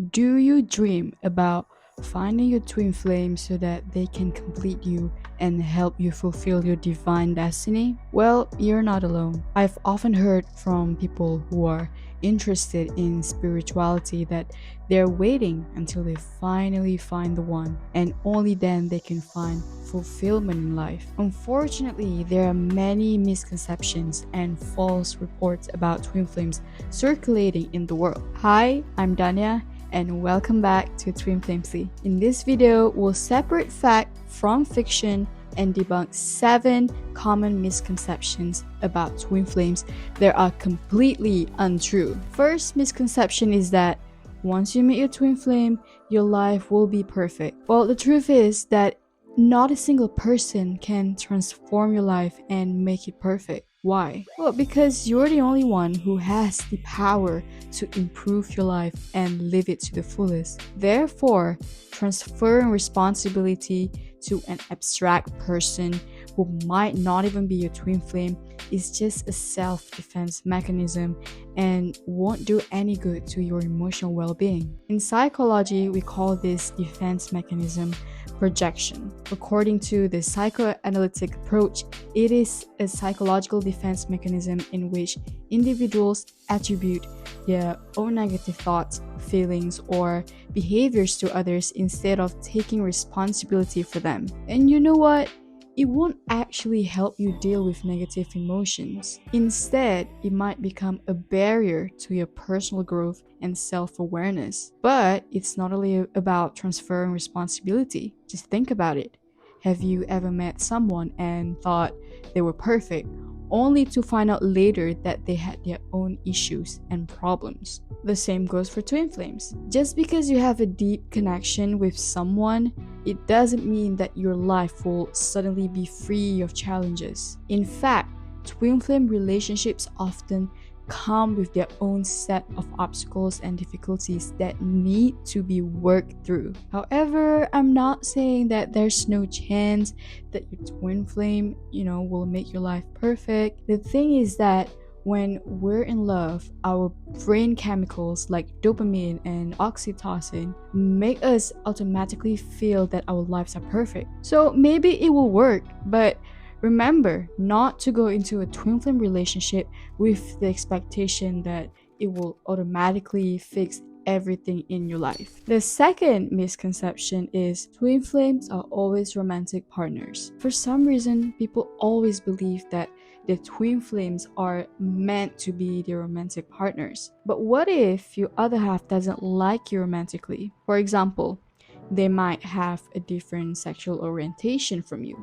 Do you dream about finding your twin flame so that they can complete you and help you fulfill your divine destiny? Well, you're not alone. I've often heard from people who are interested in spirituality that they're waiting until they finally find the one, and only then they can find fulfillment in life. Unfortunately, there are many misconceptions and false reports about twin flames circulating in the world. Hi, I'm Danya, and welcome back to Twin Flamesly. In this video, we'll separate fact from fiction and debunk 7 common misconceptions about twin flames that are completely untrue. First misconception is that once you meet your twin flame, your life will be perfect. Well, the truth is that not a single person can transform your life and make it perfect. Why? Well, because you're the only one who has the power to improve your life and live it to the fullest. Therefore, transferring responsibility to an abstract person who might not even be your twin flame is just a self-defense mechanism and won't do any good to your emotional well-being. In psychology, we call this defense mechanism projection. According to the psychoanalytic approach, it is a psychological defense mechanism in which individuals attribute their own negative thoughts, feelings, or behaviors to others instead of taking responsibility for them. And you know what? It won't actually help you deal with negative emotions. Instead, it might become a barrier to your personal growth and self-awareness. But it's not only about transferring responsibility. Just think about it. Have you ever met someone and thought they were perfect, only to find out later that they had their own issues and problems? The same goes for twin flames. Just because you have a deep connection with someone, it doesn't mean that your life will suddenly be free of challenges. In fact, twin flame relationships often come with their own set of obstacles and difficulties that need to be worked through. However, I'm not saying that there's no chance that your twin flame, will make your life perfect. The thing is that when we're in love, our brain chemicals like dopamine and oxytocin make us automatically feel that our lives are perfect. So maybe it will work, but remember not to go into a twin flame relationship with the expectation that it will automatically fix everything in your life. The second misconception is twin flames are always romantic partners. For some reason, people always believe that the twin flames are meant to be their romantic partners. But what if your other half doesn't like you romantically? For example, they might have a different sexual orientation from you,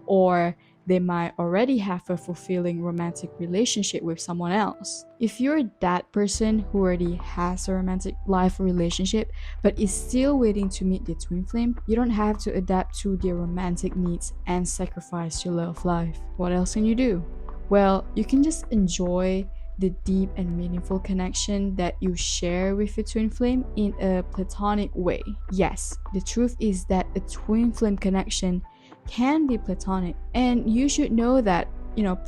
or they might already have a fulfilling romantic relationship with someone else. If you're that person who already has a romantic life relationship but is still waiting to meet the twin flame, you don't have to adapt to their romantic needs and sacrifice your love life. What else can you do? Well, you can just enjoy the deep and meaningful connection that you share with your twin flame in a platonic way. Yes, the truth is that a twin flame connection can be platonic, and you should know that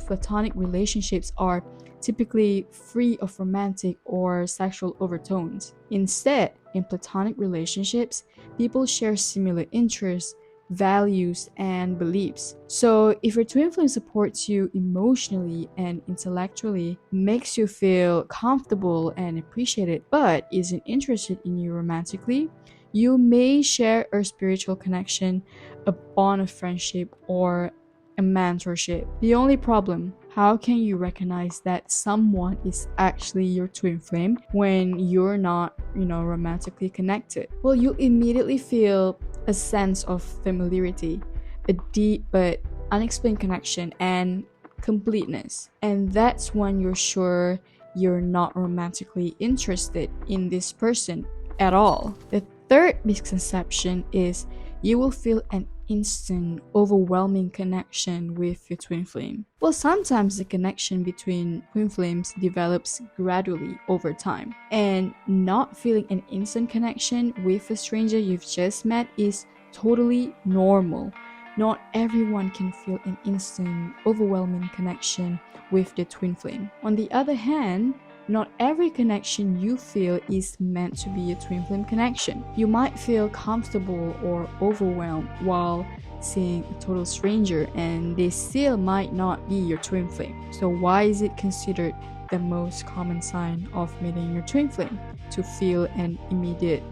platonic relationships are typically free of romantic or sexual overtones. Instead, in platonic relationships, people share similar interests, values, and beliefs. So if your twin flame supports you emotionally and intellectually, makes you feel comfortable and appreciated, but isn't interested in you romantically, you may share a spiritual connection, a bond of friendship, or a mentorship. The only problem: how can you recognize that someone is actually your twin flame when you're not, romantically connected? Well, you immediately feel a sense of familiarity, a deep but unexplained connection, and completeness. And that's when you're sure you're not romantically interested in this person at all. The third misconception is you will feel an instant, overwhelming connection with your twin flame. Well, sometimes the connection between twin flames develops gradually over time, and not feeling an instant connection with a stranger you've just met is totally normal. Not everyone can feel an instant, overwhelming connection with the twin flame. On the other hand, Not every connection you feel is meant to be a twin flame connection. You might feel comfortable or overwhelmed while seeing a total stranger, and they still might not be your twin flame. So why is it considered the most common sign of meeting your twin flame? To feel an immediate,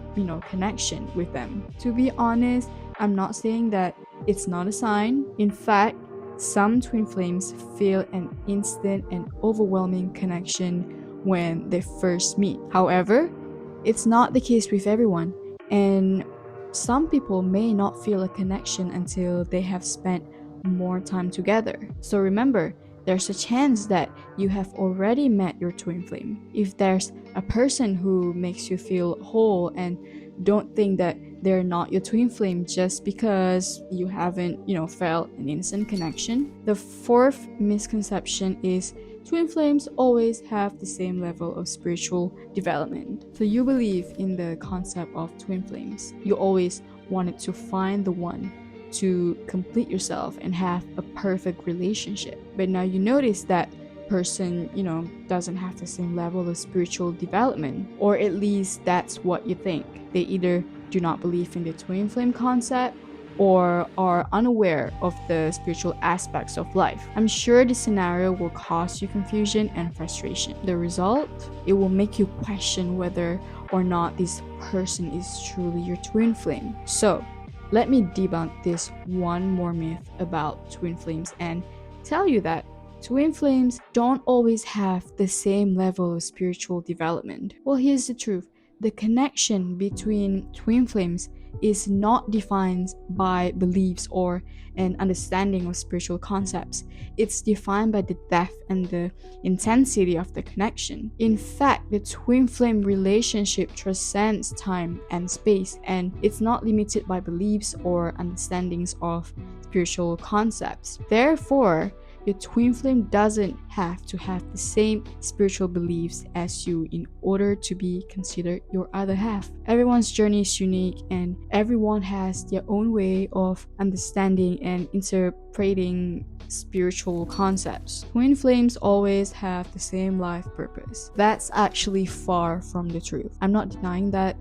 connection with them. To be honest, I'm not saying that it's not a sign. In fact, some twin flames feel an instant and overwhelming connection when they first meet. However, it's not the case with everyone, and some people may not feel a connection until they have spent more time together. So remember, there's a chance that you have already met your twin flame. If there's a person who makes you feel whole, and don't think that they're not your twin flame just because you haven't, felt an instant connection. The fourth misconception is twin flames always have the same level of spiritual development. So you believe in the concept of twin flames. You always wanted to find the one to complete yourself and have a perfect relationship. But now you notice that person, doesn't have the same level of spiritual development, or at least that's what you think. They either do not believe in the twin flame concept or are unaware of the spiritual aspects of life. I'm sure this scenario will cause you confusion and frustration. The result, it will make you question whether or not this person is truly your twin flame. So, let me debunk this one more myth about twin flames and tell you that twin flames don't always have the same level of spiritual development. Well, here's the truth. The connection between twin flames is not defined by beliefs or an understanding of spiritual concepts. It's defined by the depth and the intensity of the connection. In fact, the twin flame relationship transcends time and space, and it's not limited by beliefs or understandings of spiritual concepts. Therefore, your twin flame doesn't have to have the same spiritual beliefs as you in order to be considered your other half. Everyone's journey is unique, and everyone has their own way of understanding and interpreting spiritual concepts. Twin flames always have the same life purpose. That's actually far from the truth. I'm not denying that,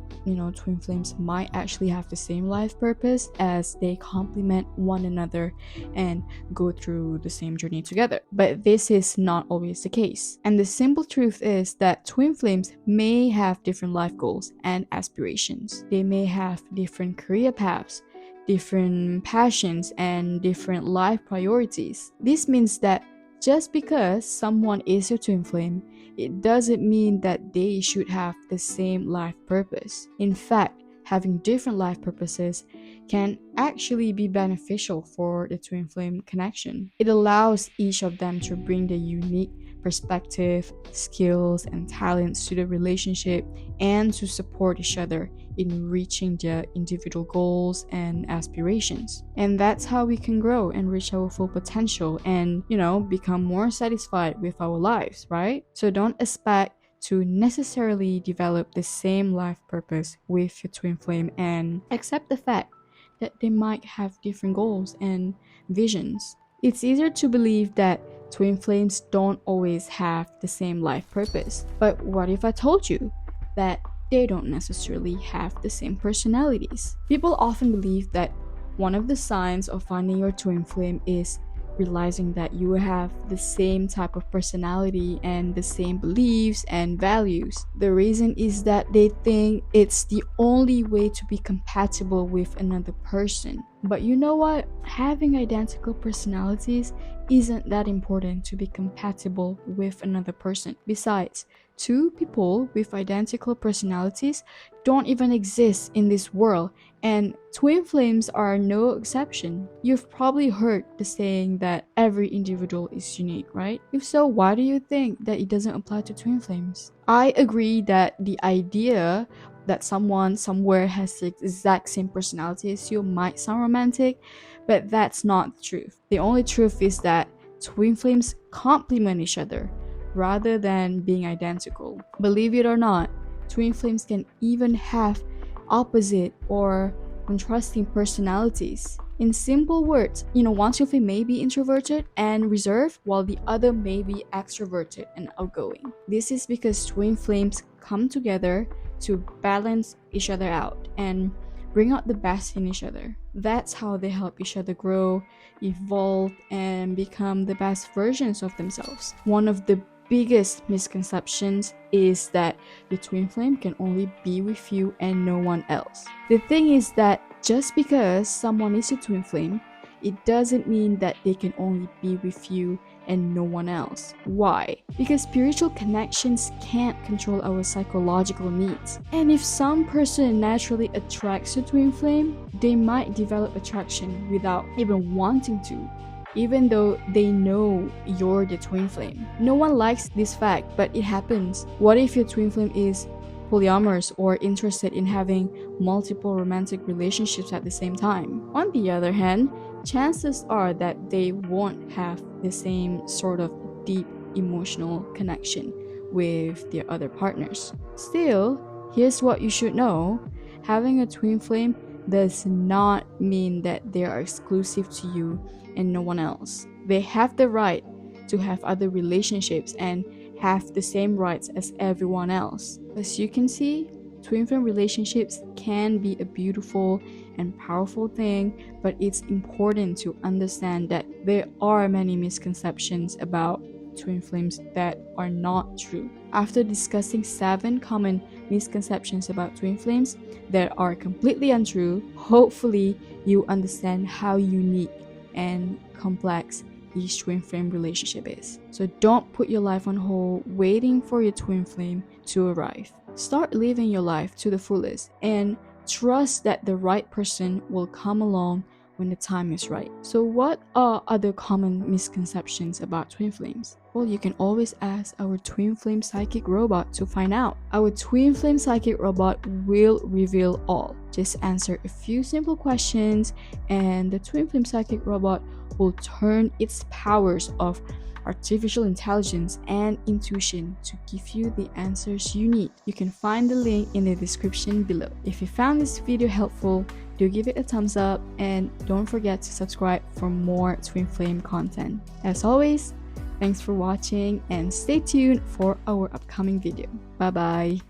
twin flames might actually have the same life purpose, as they complement one another and go through the same journey together. But this is not always the case. And the simple truth is that twin flames may have different life goals and aspirations. They may have different career paths, different passions, and different life priorities. This means that just because someone is your twin flame, it doesn't mean that they should have the same life purpose. In fact, having different life purposes can actually be beneficial for the twin flame connection. It allows each of them to bring their unique perspective, skills, and talents to the relationship, and to support each other in reaching their individual goals and aspirations. And that's how we can grow and reach our full potential and, become more satisfied with our lives, right? So don't expect to necessarily develop the same life purpose with your twin flame, and accept the fact that they might have different goals and visions. It's easier to believe that twin flames don't always have the same life purpose. But what if I told you that they don't necessarily have the same personalities? People often believe that one of the signs of finding your twin flame is realizing that you have the same type of personality and the same beliefs and values. The reason is that they think it's the only way to be compatible with another person. But you know what? Having identical personalities isn't that important to be compatible with another person. Besides, two people with identical personalities don't even exist in this world, and twin flames are no exception. You've probably heard the saying that every individual is unique, right? If so, why do you think that it doesn't apply to twin flames? I agree that the idea that someone somewhere has the exact same personality as you might sound romantic, but that's not the truth. The only truth is that twin flames complement each other rather than being identical. Believe it or not, twin flames can even have opposite or contrasting personalities. In simple words, one twin flame may be introverted and reserved, while the other may be extroverted and outgoing. This is because twin flames come together to balance each other out and bring out the best in each other. That's how they help each other grow, evolve, and become the best versions of themselves. One of the biggest misconceptions is that your twin flame can only be with you and no one else. The thing is that just because someone is your twin flame, it doesn't mean that they can only be with you and no one else. Why? Because spiritual connections can't control our psychological needs. And if some person naturally attracts your twin flame, they might develop attraction without even wanting to, even though they know you're the twin flame. No one likes this fact, but it happens. What if your twin flame is polyamorous or interested in having multiple romantic relationships at the same time? On the other hand, chances are that they won't have the same sort of deep emotional connection with their other partners. Still, here's what you should know. Having a twin flame does not mean that they are exclusive to you and no one else. They have the right to have other relationships and have the same rights as everyone else. As you can see, twin flame relationships can be a beautiful and powerful thing, but it's important to understand that there are many misconceptions about twin flames that are not true. After discussing 7 common misconceptions about twin flames that are completely untrue, hopefully you understand how unique and complex each twin flame relationship is. So don't put your life on hold waiting for your twin flame to arrive. Start living your life to the fullest and trust that the right person will come along when the time is right. So what are other common misconceptions about twin flames? Well, you can always ask our twin flame psychic robot to find out. Our twin flame psychic robot will reveal all. Just answer a few simple questions and the twin flame psychic robot will turn its powers of artificial intelligence and intuition to give you the answers you need. You can find the link in the description below. If you found this video helpful, do give it a thumbs up and don't forget to subscribe for more twin flame content. As always, thanks for watching and stay tuned for our upcoming video. Bye bye.